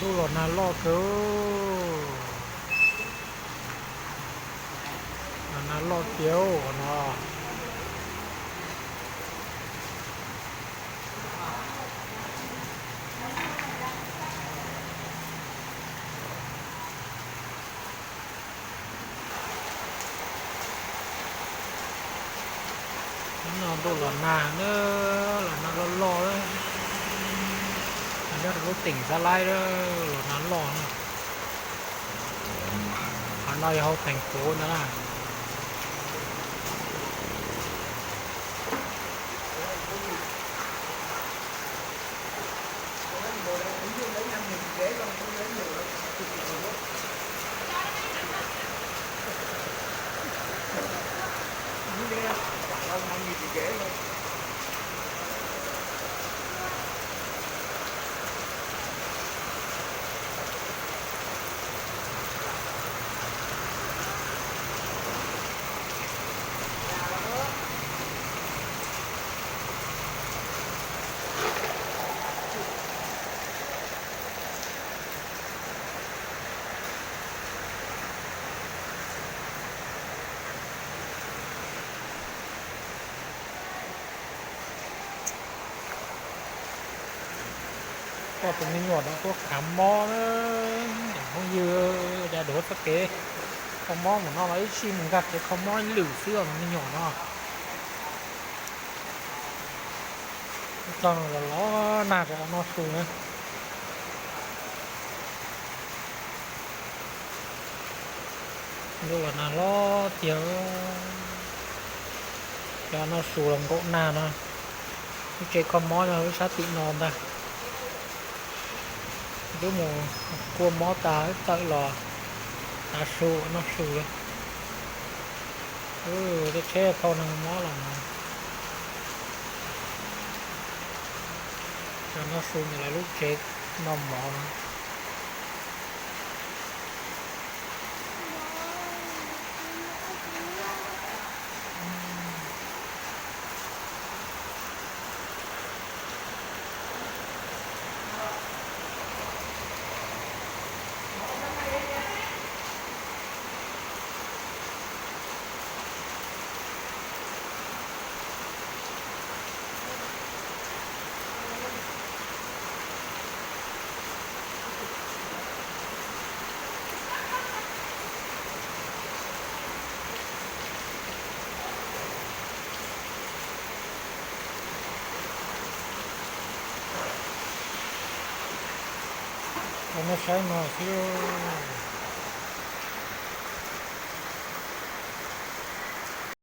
ดูหลอดนานรอดเก้อนานรอดเดียวเนาะนอนดูหลอดนานเนอะหลอดนานรอเลยอันนี้รถติ่งสไลด์เด้อหลอดนานรอเนาะอันนี้เขาแต่งโป๊นะก็เป็นนิยมนะพวกขามอนะเขาเยอะจะโดดสเกตขามอเหมือนเราไอ้ชิมกับจะขามอหรือเสื้อมันนิยมเนาะตอนเราล้อน่าจะนอสูงนะดูว่าน่าล้อเตี๋ยวจะนอสูงลงก็น่านะที่เจขามอนะวิชาตินอนได้ดูหมูกลัวมอตาตักหล่อตาสูนอสูเลยจะแช่เขานังมอหลังจะนอสูอะไรลูกเจ๊กนอมหมอนะเราไม่ใช้หน่อยที่